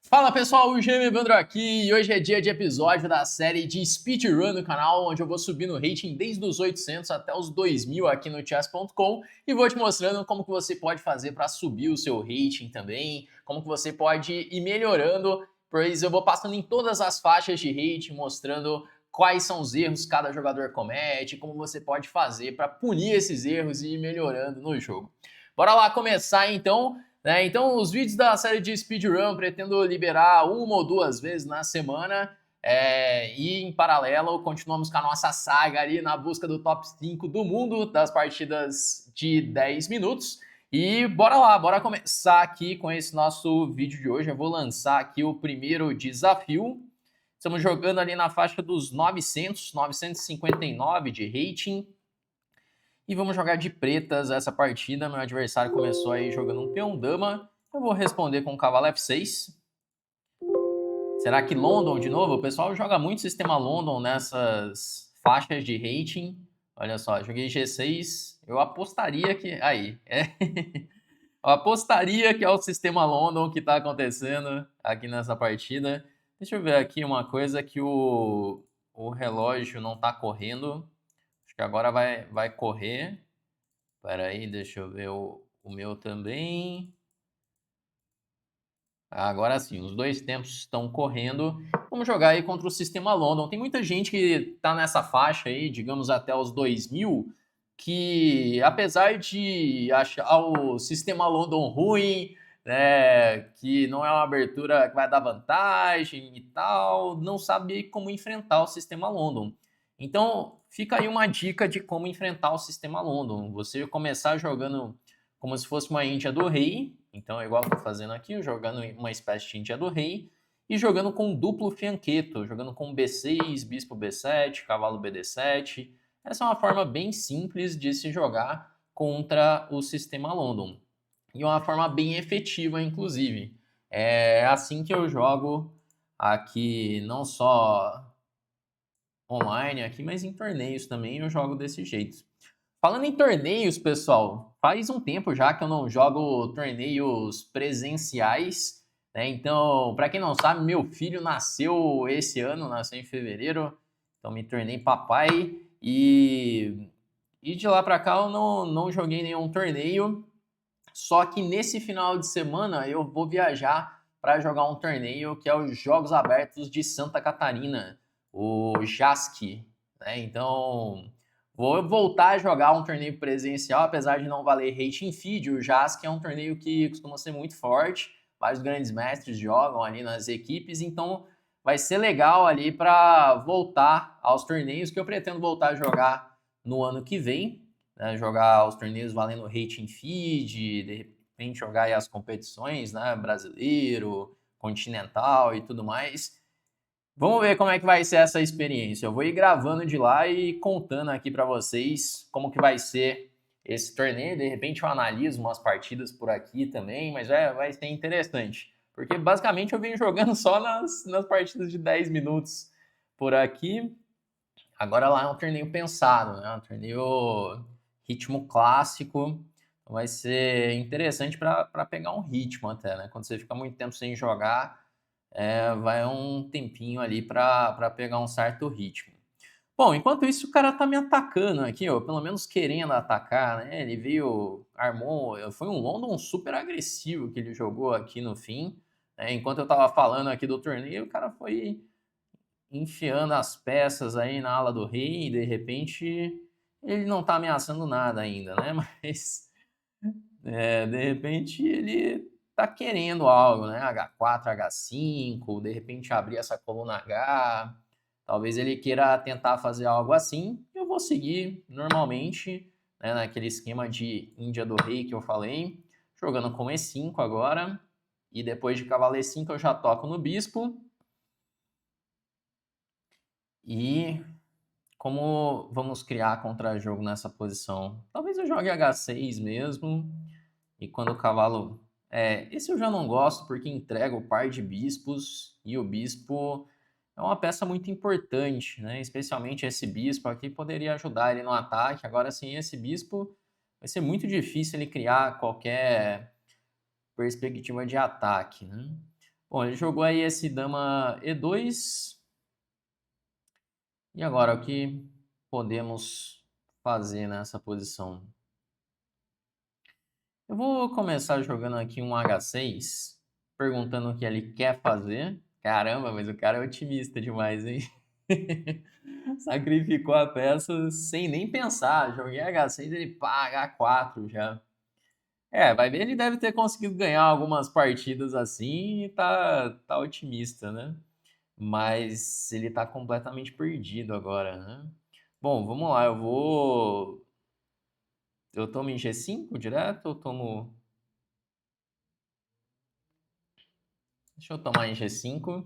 Fala pessoal, o Gêmeo Evandro aqui e hoje é dia de episódio da série de Speedrun no canal, onde eu vou subir no rating desde os 800 até os 2000 aqui no chess.com e vou te mostrando como que você pode fazer para subir o seu rating também, como que você pode ir melhorando, pois eu vou passando em todas as faixas de rating, mostrando quais são os erros que cada jogador comete, como você pode fazer para punir esses erros e ir melhorando no jogo. Bora lá começar então. Então, os vídeos da série de speedrun pretendo liberar uma ou duas vezes na semana. E em paralelo, continuamos com a nossa saga ali na busca do top 5 do mundo das partidas de 10 minutos. E bora lá, bora começar aqui com esse nosso vídeo de hoje. Eu vou lançar aqui o primeiro desafio. Estamos jogando ali na faixa dos 900, 959 de rating. E vamos jogar de pretas essa partida. Meu adversário começou aí jogando um peão-dama. Eu vou responder com o cavalo F6. Será que London de novo? O pessoal joga muito sistema London nessas faixas de rating. Olha só, joguei G6. Eu apostaria que... Aí, Eu apostaria que é o sistema London que está acontecendo aqui nessa partida. Deixa eu ver aqui uma coisa que o relógio não está correndo. Acho que agora vai correr. Espera aí, deixa eu ver o meu também. Agora sim, os dois tempos estão correndo. Vamos jogar aí contra o sistema London. Tem muita gente que está nessa faixa aí, digamos até os 2000, que apesar de achar o sistema London ruim, né, que não é uma abertura que vai dar vantagem e tal, não sabe como enfrentar o sistema London. Então, fica aí uma dica de como enfrentar o sistema London. Você começar jogando como se fosse uma Índia do Rei, então é igual eu tô fazendo aqui, jogando uma espécie de Índia do Rei, e jogando com duplo fianqueto, jogando com B6, bispo B7, cavalo BD7. Essa é uma forma bem simples de se jogar contra o sistema London. E uma forma bem efetiva, inclusive. É assim que eu jogo aqui, não só online aqui, mas em torneios também eu jogo desse jeito. Falando em torneios, pessoal, faz um tempo já que eu não jogo torneios presenciais, né? Então, para quem não sabe, meu filho nasceu esse ano, nasceu em fevereiro, então me tornei papai e de lá para cá eu não joguei nenhum torneio. Só que nesse final de semana eu vou viajar para jogar um torneio que é os Jogos Abertos de Santa Catarina, o JASC, né? Então, vou voltar a jogar um torneio presencial, apesar de não valer rating feed. O JASC é um torneio que costuma ser muito forte, vários grandes mestres jogam ali nas equipes, então vai ser legal ali para voltar aos torneios que eu pretendo voltar a jogar no ano que vem, né, jogar os torneios valendo rating feed, de repente jogar aí as competições, né, brasileiro, continental e tudo mais. Vamos ver como é que vai ser essa experiência. Eu vou ir gravando de lá e contando aqui para vocês como que vai ser esse torneio. De repente eu analiso umas partidas por aqui também, mas vai ser interessante. Porque basicamente eu venho jogando só nas partidas de 10 minutos por aqui. Agora lá é um torneio pensado, né? Um torneio ritmo clássico. Vai ser interessante para pegar um ritmo até, né? Quando você fica muito tempo sem jogar, vai um tempinho ali para pegar um certo ritmo. Bom, enquanto isso, o cara tá me atacando aqui, ó, pelo menos querendo atacar, né? Ele veio, armou, foi um London super agressivo que ele jogou aqui no fim, né? Enquanto eu tava falando aqui do torneio, o cara foi enfiando as peças aí na ala do rei e de repente ele não tá ameaçando nada ainda, né? Mas de repente ele tá querendo algo, né? H4, H5, de repente abrir essa coluna H. Talvez ele queira tentar fazer algo assim. Eu vou seguir normalmente, né, naquele esquema de Índia do Rei que eu falei, jogando com E5 agora. E depois de cavalo E5 eu já toco no bispo. E como vamos criar contra-jogo nessa posição? Talvez eu jogue H6 mesmo. E quando o cavalo... esse eu já não gosto porque entrega o par de bispos. E o bispo é uma peça muito importante, né? Especialmente esse bispo aqui poderia ajudar ele no ataque. Agora, sem esse bispo, vai ser muito difícil ele criar qualquer perspectiva de ataque, né? Bom, ele jogou aí esse dama E2. E agora, o que podemos fazer nessa posição? Eu vou começar jogando aqui um H6, perguntando o que ele quer fazer. Caramba, mas o cara é otimista demais, hein? Sacrificou a peça sem nem pensar. Joguei H6, ele pá, H4 já. É, vai ver, ele deve ter conseguido ganhar algumas partidas assim e tá otimista, né? Mas ele tá completamente perdido agora, né? Bom, vamos lá, eu tomo em G5 direto ou tomo... Deixa eu tomar em G5.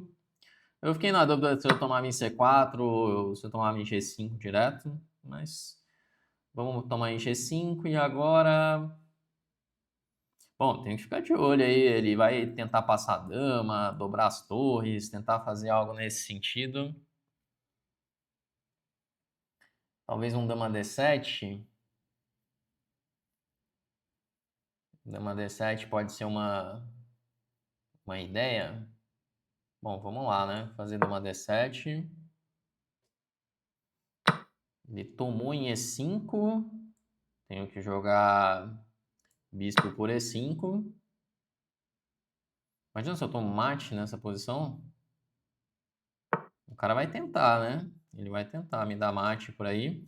Eu fiquei na dúvida se eu tomava em C4 ou se eu tomava em G5 direto, mas vamos tomar em G5 e agora... Bom, tem que ficar de olho aí, ele vai tentar passar a dama, dobrar as torres, tentar fazer algo nesse sentido. Talvez um dama D7. Dama D7 pode ser uma ideia. Bom, vamos lá, né? Fazer dama D7. Ele tomou em E5. Tenho que jogar bispo por E5. Imagina se eu tomo mate nessa posição. O cara vai tentar, né? Ele vai tentar me dar mate por aí.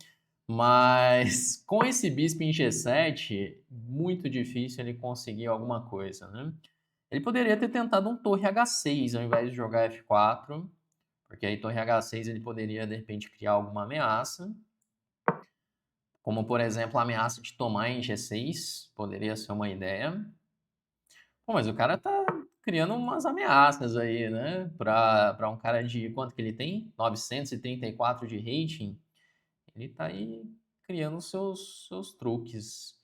Mas com esse bispo em G7, muito difícil ele conseguir alguma coisa, né? Ele poderia ter tentado um torre H6 ao invés de jogar F4, porque aí torre H6 ele poderia, de repente, criar alguma ameaça. Como, por exemplo, a ameaça de tomar em G6, poderia ser uma ideia. Pô, mas o cara tá criando umas ameaças aí, né? Para um cara de quanto que ele tem? 934 de rating. Ele tá aí criando seus truques.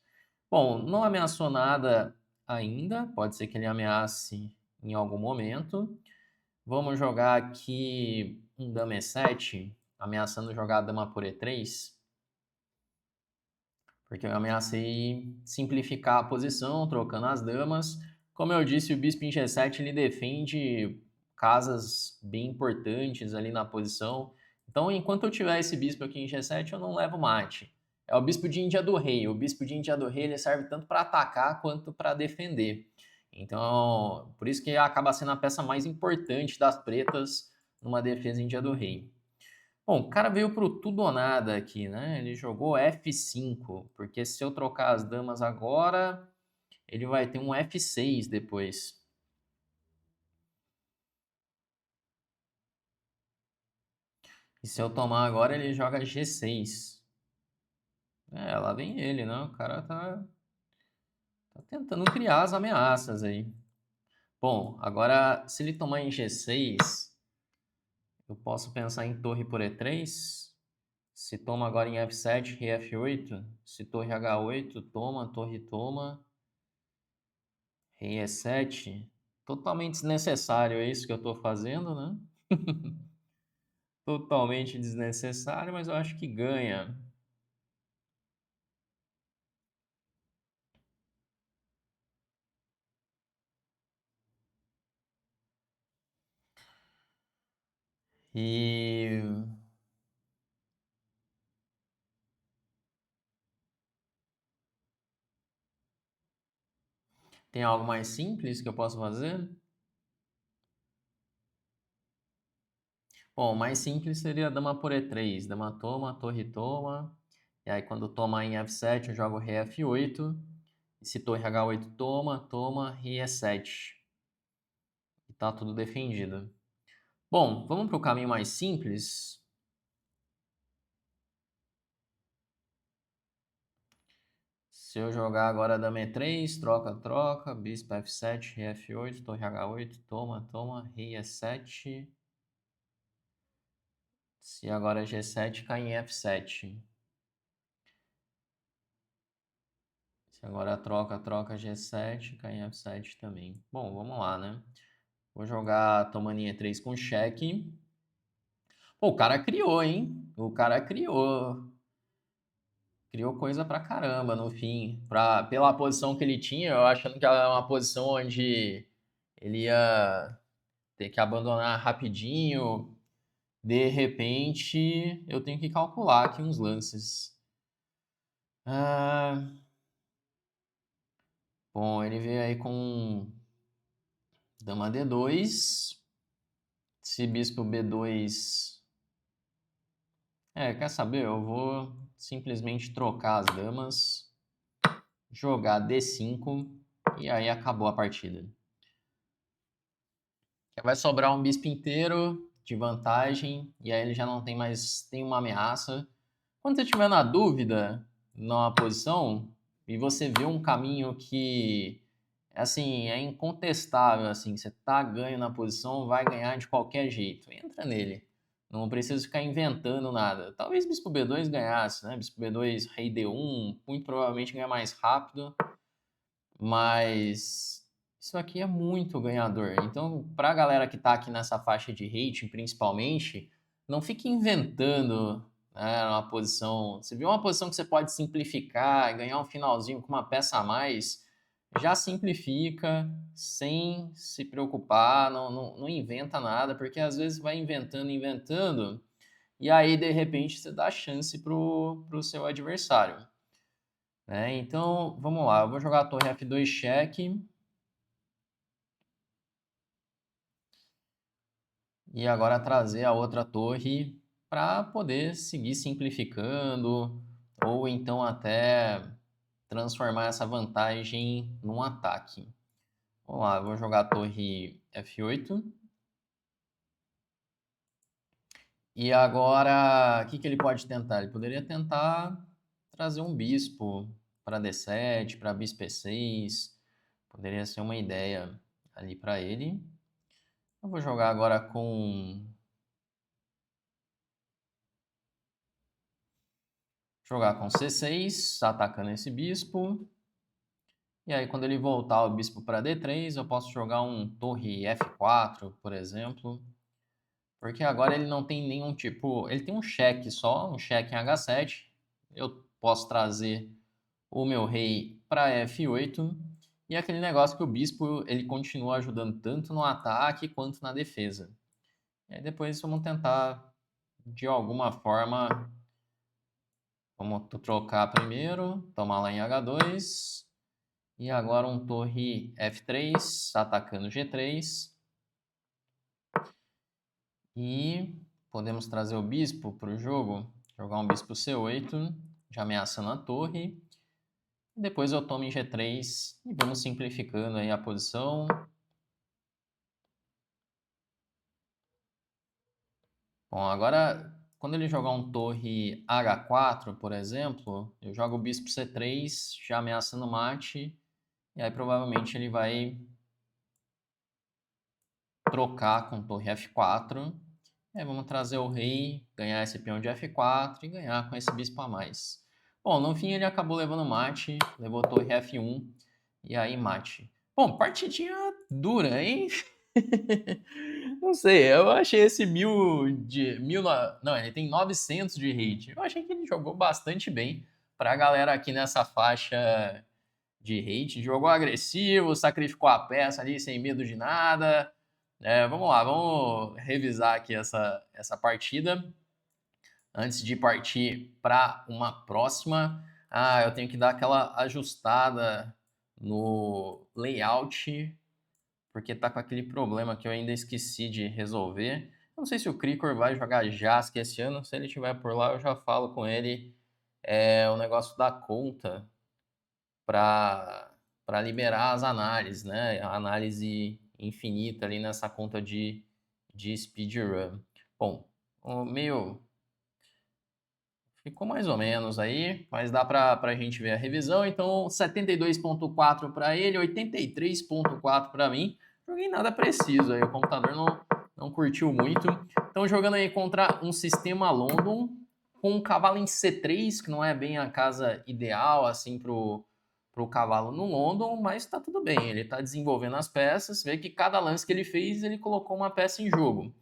Bom, não ameaçou nada ainda. Pode ser que ele ameace em algum momento. Vamos jogar aqui um dama E7, ameaçando jogar a dama por E3. Porque eu ameacei simplificar a posição, trocando as damas. Como eu disse, o bispo em G7 ele defende casas bem importantes ali na posição. Então, enquanto eu tiver esse bispo aqui em G7, eu não levo mate. É o bispo de Índia do Rei. O bispo de Índia do Rei ele serve tanto para atacar quanto para defender. Então, por isso que acaba sendo a peça mais importante das pretas numa defesa Índia do Rei. Bom, o cara veio pro tudo ou nada aqui, né? Ele jogou F5, porque se eu trocar as damas agora, ele vai ter um F6 depois. E se eu tomar agora, ele joga G6. É, lá vem ele, né? O cara tá tentando criar as ameaças aí. Bom, agora, se ele tomar em G6, eu posso pensar em torre por E3. Se toma agora em F7, rei F8. Se torre H8, toma, torre toma. Rei E7. Totalmente desnecessário, é isso que eu estou fazendo, né? Totalmente desnecessário, mas eu acho que ganha. E tem algo mais simples que eu posso fazer? Bom, o mais simples seria dama por E3. Dama toma, torre toma. E aí quando toma em F7, eu jogo rei F8. E se torre H8 toma, toma, rei E7. E tá tudo defendido. Bom, vamos para o caminho mais simples. Se eu jogar agora dama E3, troca, troca, bispo F7, rei F8, torre H8, toma, toma, rei E7. Se agora G7, cai em F7. Se agora troca, troca G7, cai em F7 também. Bom, vamos lá, né? Vou jogar tomando em E3 com cheque. Pô, o cara criou, hein? O cara criou. Criou coisa pra caramba no fim. Pela posição que ele tinha, eu achando que era uma posição onde ele ia ter que abandonar rapidinho. De repente, eu tenho que calcular aqui uns lances. Bom, ele veio aí com dama D2. Se bispo B2... quer saber? Eu vou simplesmente trocar as damas, jogar D5 e aí acabou a partida. Vai sobrar um bispo inteiro de vantagem e aí ele já não tem mais uma ameaça. Quando você estiver na dúvida numa posição e você vê um caminho que assim é incontestável, assim, você tá ganho na posição, vai ganhar de qualquer jeito, entra nele. Não precisa ficar inventando nada. Talvez bispo B2 ganhasse, né? Bispo B2, rei D1, muito provavelmente ganha mais rápido, mas isso aqui é muito ganhador. Então, para a galera que tá aqui nessa faixa de rating, principalmente, não fique inventando, né, uma posição. Você viu uma posição que você pode simplificar, ganhar um finalzinho com uma peça a mais, já simplifica sem se preocupar, não inventa nada, porque às vezes vai inventando, e aí de repente você dá chance pro seu adversário. Né? Então, vamos lá, eu vou jogar a torre F2 cheque. E agora trazer a outra torre para poder seguir simplificando, ou então até transformar essa vantagem num ataque. Vamos lá, eu vou jogar a torre F8. E agora, o que ele pode tentar? Ele poderia tentar trazer um bispo para D7, para bispo E6. Poderia ser uma ideia ali para ele. Eu vou jogar agora com... Jogar com C6, atacando esse bispo. E aí, quando ele voltar o bispo para D3, eu posso jogar um torre F4, por exemplo. Porque agora ele não tem nenhum tipo... Ele tem um cheque só, um cheque em H7. Eu posso trazer o meu rei para F8. E aquele negócio que o bispo ele continua ajudando tanto no ataque quanto na defesa. E aí depois vamos tentar, de alguma forma... Vamos trocar primeiro, tomar lá em H2. E agora um torre F3, atacando G3. E podemos trazer o bispo para o jogo. Jogar um bispo C8, já ameaçando a torre. Depois eu tomo em G3 e vamos simplificando aí a posição. Bom, agora quando ele jogar um torre H4, por exemplo, eu jogo o bispo C3, já ameaçando mate. E aí provavelmente ele vai trocar com torre F4. Aí vamos trazer o rei, ganhar esse peão de F4 e ganhar com esse bispo a mais. Bom, no fim ele acabou levando mate, levou torre F1 e aí mate. Bom, partidinha dura, hein? Não sei, eu achei esse não, ele tem 900 de rate. Eu achei que ele jogou bastante bem pra galera aqui nessa faixa de hate, jogou agressivo, sacrificou a peça ali sem medo de nada. Vamos lá, vamos revisar aqui essa partida antes de partir para uma próxima. Eu tenho que dar aquela ajustada no layout, porque tá com aquele problema que eu ainda esqueci de resolver. Não sei se o Krikor vai jogar Jask esse ano, se ele estiver por lá eu já falo com ele o negócio da conta para liberar as análises, né? A análise infinita ali nessa conta de speedrun. Bom, o meio ficou mais ou menos aí, mas dá para a gente ver a revisão. Então, 72.4 para ele, 83.4 para mim. Joguei nada preciso aí, o computador não curtiu muito. Então, jogando aí contra um sistema London com um cavalo em C3, que não é bem a casa ideal assim pro cavalo no London, mas tá tudo bem. Ele tá desenvolvendo as peças, vê que cada lance que ele fez, ele colocou uma peça em jogo.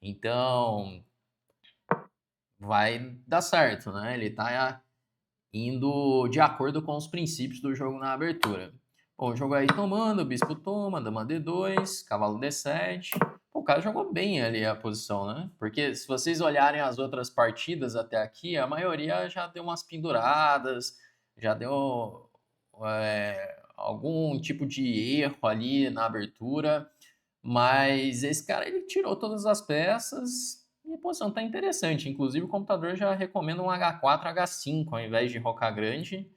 Então, vai dar certo, né? Ele tá indo de acordo com os princípios do jogo na abertura. Bom, o jogo aí tomando, o bispo toma, dama D2, cavalo D7. O cara jogou bem ali a posição, né? Porque se vocês olharem as outras partidas até aqui, a maioria já deu umas penduradas, já deu algum tipo de erro ali na abertura. Mas esse cara, ele tirou todas as peças e a posição tá interessante. Inclusive, o computador já recomenda um H4, H5 ao invés de rocar grande.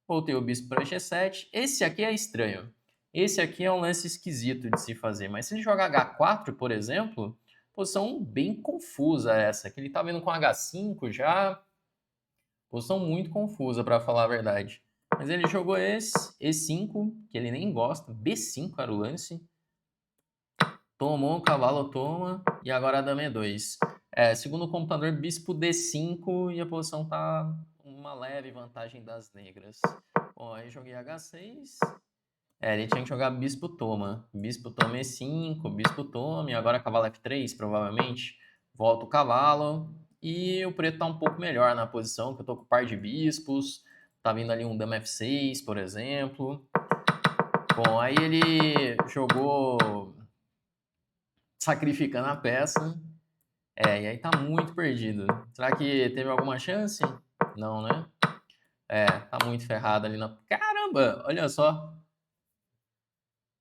Voltei o bispo para G7. Esse aqui é estranho. Esse aqui é um lance esquisito de se fazer. Mas se ele jogar H4, por exemplo, posição bem confusa essa. Que ele tá vendo com H5 já. Posição muito confusa, para falar a verdade. Mas ele jogou esse, E5, que ele nem gosta. B5 era o lance. Tomou, o cavalo toma, e agora a dama E2. Segundo o computador, bispo D5 e a posição tá uma leve vantagem das negras. Bom, aí joguei H6. Ele tinha que jogar bispo toma. Bispo toma E5, bispo toma, e agora cavalo F3, provavelmente. Volta o cavalo, e o preto tá um pouco melhor na posição, que eu tô com par de bispos. Tá vindo ali um dama F6, por exemplo. Bom, aí ele jogou sacrificando a peça. E aí tá muito perdido. Será que teve alguma chance? Não, né? Tá muito ferrado ali na... Caramba, olha só.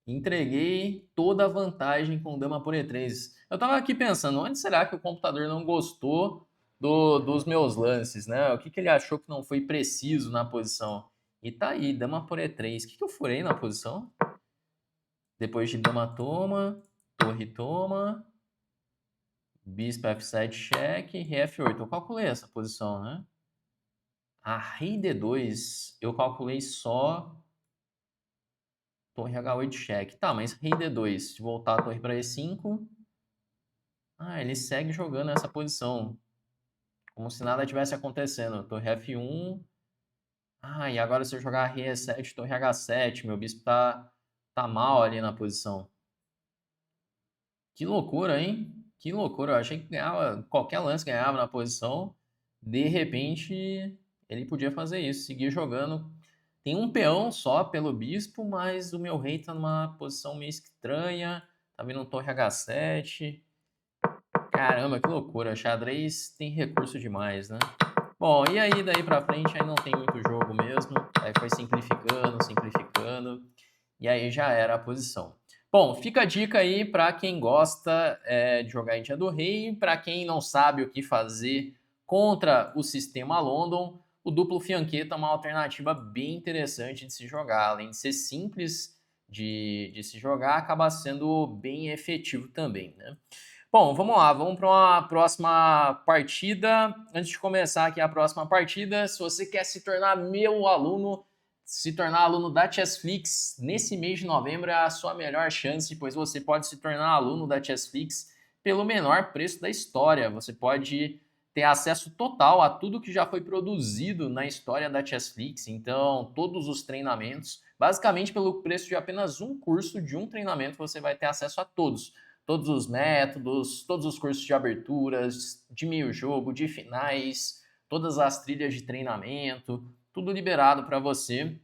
Entreguei toda a vantagem com dama por E3. Eu tava aqui pensando, onde será que o computador não gostou dos meus lances, né? O que ele achou que não foi preciso na posição? E tá aí, dama por E3. O que eu furei na posição? Depois de dama toma, torre toma, bispo F7 cheque, rei F8. Eu calculei essa posição, né? Rei D2, eu calculei só torre H8 cheque. Tá, mas rei D2, se voltar a torre para E5... ele segue jogando essa posição. Como se nada tivesse acontecendo. Torre F1. E agora se eu jogar rei E7, torre H7, meu bispo tá mal ali na posição. Que loucura, hein? Que loucura. Eu achei que ganhava, qualquer lance ganhava na posição. De repente, ele podia fazer isso, seguir jogando. Tem um peão só pelo bispo, mas o meu rei tá numa posição meio estranha. Tá vindo um torre H7. Caramba, que loucura. Xadrez tem recurso demais, né? Bom, e aí daí pra frente aí não tem muito jogo mesmo. Aí foi simplificando, simplificando. E aí já era a posição. Bom, fica a dica aí para quem gosta de jogar em Dia do Rei, para quem não sabe o que fazer contra o sistema London, o duplo fiancheta é uma alternativa bem interessante de se jogar. Além de ser simples de se jogar, acaba sendo bem efetivo também, né? Bom, vamos lá, vamos para uma próxima partida. Antes de começar aqui a próxima partida, se você quer se tornar meu aluno, se tornar aluno da Chessflix, nesse mês de novembro é a sua melhor chance, pois você pode se tornar aluno da Chessflix pelo menor preço da história. Você pode ter acesso total a tudo que já foi produzido na história da Chessflix, então todos os treinamentos, basicamente pelo preço de apenas um curso de um treinamento, você vai ter acesso a todos os métodos, todos os cursos de aberturas, de meio jogo, de finais, todas as trilhas de treinamento, tudo liberado para você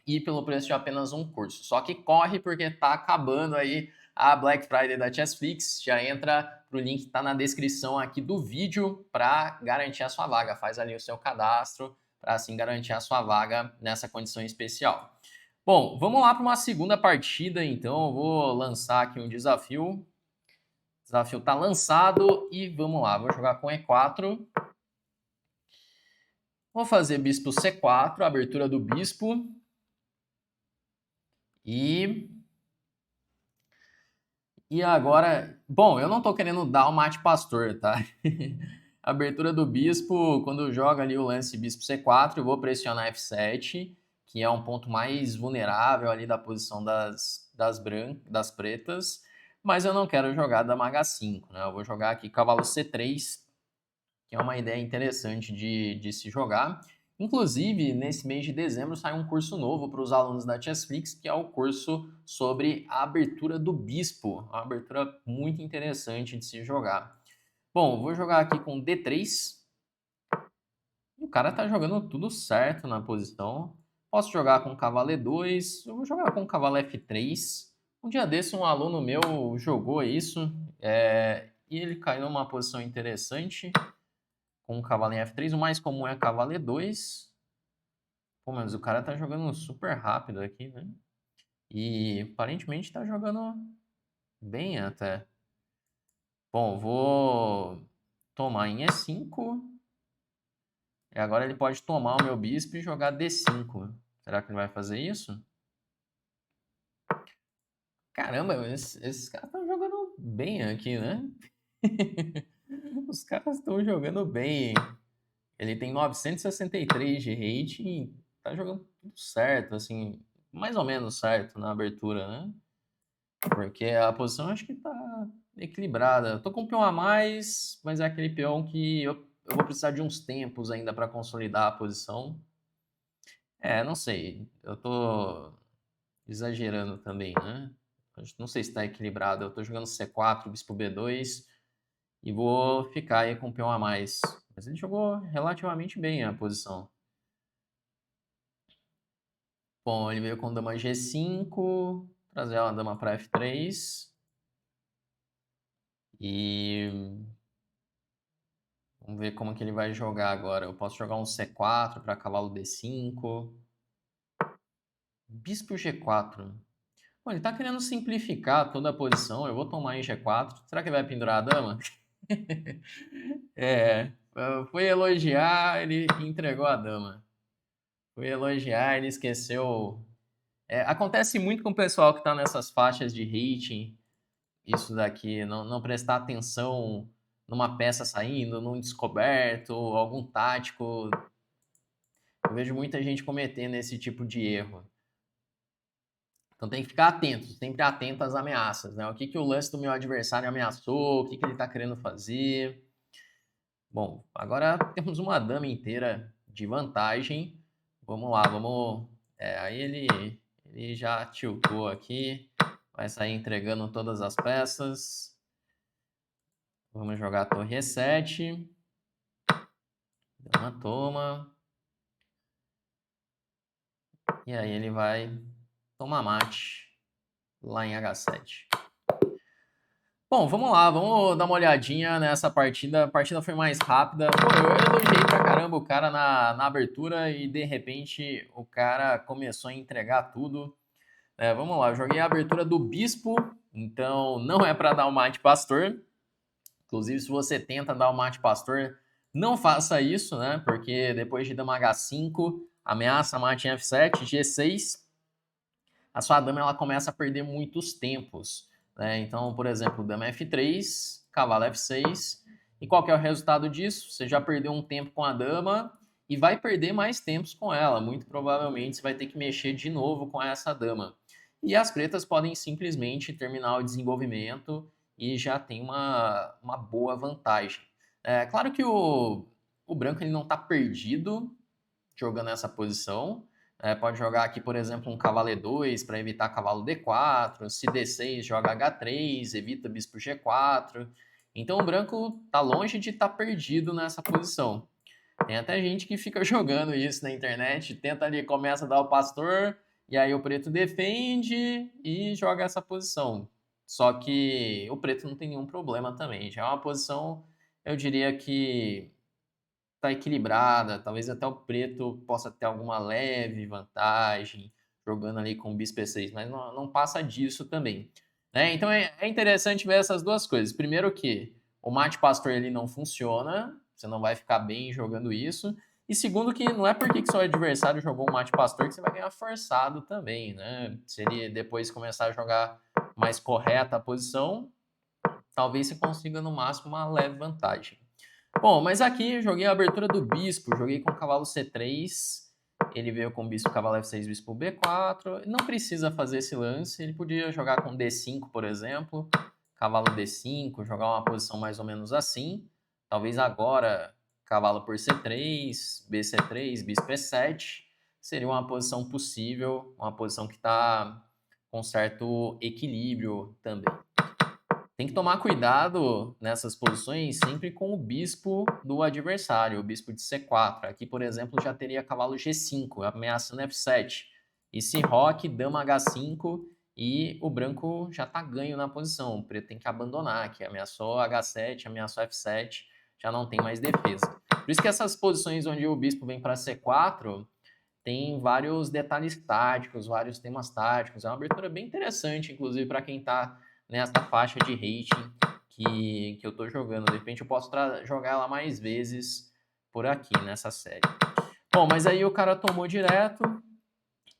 e pelo preço de apenas um curso. Só que corre porque tá acabando aí a Black Friday da Chessflix. Já entra pro link que tá na descrição aqui do vídeo para garantir a sua vaga. Faz ali o seu cadastro para assim garantir a sua vaga nessa condição especial. Bom, vamos lá para uma segunda partida, então. Eu vou lançar aqui um desafio. O desafio está lançado e vamos lá. Vou jogar com E4. Vou fazer bispo C4, abertura do bispo. E agora... Bom, eu não estou querendo dar o mate pastor, tá? Abertura do bispo, quando joga ali o lance bispo C4, eu vou pressionar F7, que é um ponto mais vulnerável ali da posição das pretas. Mas eu não quero jogar dama H5, né? Eu vou jogar aqui cavalo C3, que é uma ideia interessante de se jogar. Inclusive, nesse mês de dezembro sai um curso novo para os alunos da Chessflix, que é o curso sobre a abertura do bispo. Uma abertura muito interessante de se jogar. Bom, vou jogar aqui com D3. O cara tá jogando tudo certo na posição. Posso jogar com cavalo E2. Eu vou jogar com cavalo F3. Um dia desse um aluno meu jogou isso. E ele caiu numa posição interessante com o cavalo em F3. O mais comum é cavalo E2. Pô, mas o cara tá jogando super rápido aqui, né? E aparentemente tá jogando bem até. Bom, vou tomar em E5. E agora ele pode tomar o meu bispo e jogar D5. Será que ele vai fazer isso? Caramba, esses caras estão jogando bem aqui, né? Os caras estão jogando bem. Ele tem 963 de rating. Tá jogando tudo certo, assim. Mais ou menos certo na abertura, né? Porque a posição eu acho que tá equilibrada. Eu tô com um peão a mais, mas é aquele peão que eu vou precisar de uns tempos ainda para consolidar a posição. Não sei. Eu tô exagerando também, né? Não sei se está equilibrado. Eu tô jogando C4, bispo B2 e vou ficar aí com um peão a mais. Mas ele jogou relativamente bem a posição. Bom, ele veio com dama G5, trazer uma dama para F3. E vamos ver como que ele vai jogar agora. Eu posso jogar um C4 para cavalo D5. Bispo G4. Bom, ele tá querendo simplificar toda a posição. Eu vou tomar em G4. Será que ele vai pendurar a dama? Foi elogiar, ele entregou a dama. Foi elogiar, ele esqueceu. Acontece muito com o pessoal que tá nessas faixas de rating. Isso daqui, não prestar atenção numa peça saindo, num descoberto, algum tático. Eu vejo muita gente cometendo esse tipo de erro. Então tem que ficar atento, sempre atento às ameaças, né? O que o lance do meu adversário ameaçou, o que ele está querendo fazer. Bom, agora temos uma dama inteira de vantagem. Vamos lá, vamos... aí ele já tiltou aqui, vai sair entregando todas as peças. Vamos jogar a torre E7. Dama toma. E aí ele vai tomar mate lá em H7. Bom, vamos lá, vamos dar uma olhadinha nessa partida. A partida foi mais rápida. Pô, eu elogiei pra caramba o cara na abertura e de repente o cara começou a entregar tudo. Vamos lá, eu joguei a abertura do Bispo, então não é para dar o mate pastor. Inclusive, se você tenta dar o mate pastor, não faça isso, né? Porque depois de dama H5, ameaça mate em F7, G6, a sua dama ela começa a perder muitos tempos. Né? Então, por exemplo, dama F3, cavalo F6. E qual que é o resultado disso? Você já perdeu um tempo com a dama e vai perder mais tempos com ela. Muito provavelmente você vai ter que mexer de novo com essa dama. E as pretas podem simplesmente terminar o desenvolvimento e já tem uma boa vantagem. Claro que o branco ele não está perdido jogando essa posição. Pode jogar aqui, por exemplo, um cavalo E2 para evitar cavalo D4. Se D6, joga H3, evita bispo G4. Então o branco está longe de estar perdido nessa posição. Tem até gente que fica jogando isso na internet, tenta ali, começa a dar o pastor, e aí o preto defende e joga essa posição. Só que o preto não tem nenhum problema também. Já é uma posição, eu diria que está equilibrada, talvez até o preto possa ter alguma leve vantagem jogando ali com o bispo E6, mas não passa disso também. Então é interessante ver essas duas coisas. Primeiro que o mate pastor ele não funciona, você não vai ficar bem jogando isso. E segundo que não é porque que seu adversário jogou um mate pastor que você vai ganhar forçado também, né? Se ele depois começar a jogar mais correta a posição, talvez você consiga no máximo uma leve vantagem. Bom, mas aqui eu joguei a abertura do bispo, joguei com o cavalo C3, ele veio com o bispo, cavalo F6, bispo B4, não precisa fazer esse lance, ele podia jogar com D5, por exemplo, cavalo D5, jogar uma posição mais ou menos assim, talvez agora cavalo por C3, BC3, bispo E7, seria uma posição possível, uma posição que está com certo equilíbrio também. Tem que tomar cuidado nessas posições sempre com o bispo do adversário, o bispo de C4. Aqui, por exemplo, já teria cavalo G5, ameaçando F7. E se roque, dama H5, e o branco já tá ganho na posição. O preto tem que abandonar, que ameaçou H7, ameaçou F7, já não tem mais defesa. Por isso que essas posições onde o bispo vem para C4 tem vários detalhes táticos, vários temas táticos. É uma abertura bem interessante, inclusive, para quem está nessa faixa de rating que eu estou jogando. De repente eu posso jogar ela mais vezes por aqui, nessa série. Bom, mas aí o cara tomou direto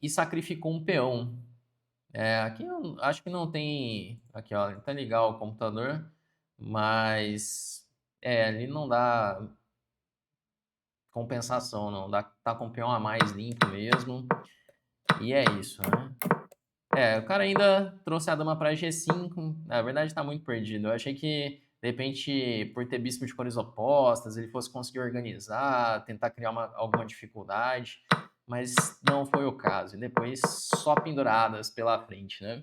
e sacrificou um peão. Aqui eu acho que não tem... Aqui, ó, tá legal o computador, mas... ali não dá compensação, não. Tá com o peão a mais limpo mesmo. E é isso, né? O cara ainda trouxe a dama para G5. Na verdade, tá muito perdido. Eu achei que, de repente, por ter bispo de cores opostas, ele fosse conseguir organizar, tentar criar alguma dificuldade. Mas não foi o caso. E depois, só penduradas pela frente, né?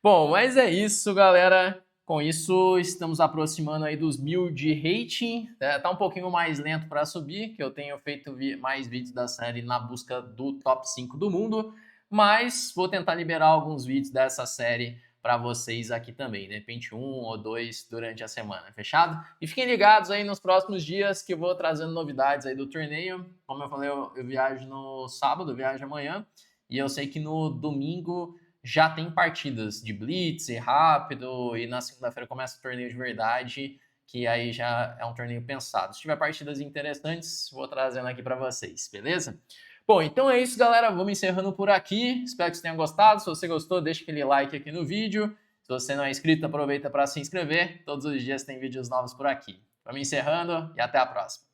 Bom, mas é isso, galera. Com isso, estamos aproximando aí dos 1000 de rating. Tá um pouquinho mais lento para subir, que eu tenho feito mais vídeos da série na busca do top 5 do mundo. Mas vou tentar liberar alguns vídeos dessa série para vocês aqui também. De repente, 1 ou 2 durante a semana, fechado? E fiquem ligados aí nos próximos dias que eu vou trazendo novidades aí do torneio. Como eu falei, eu viajo no sábado, eu viajo amanhã. E eu sei que no domingo já tem partidas de blitz e rápido, e na segunda-feira começa o torneio de verdade, que aí já é um torneio pensado. Se tiver partidas interessantes, vou trazendo aqui para vocês, beleza? Bom, então é isso, galera. Vamos encerrando por aqui. Espero que vocês tenham gostado. Se você gostou, deixa aquele like aqui no vídeo. Se você não é inscrito, aproveita para se inscrever. Todos os dias tem vídeos novos por aqui. Vamos encerrando e até a próxima.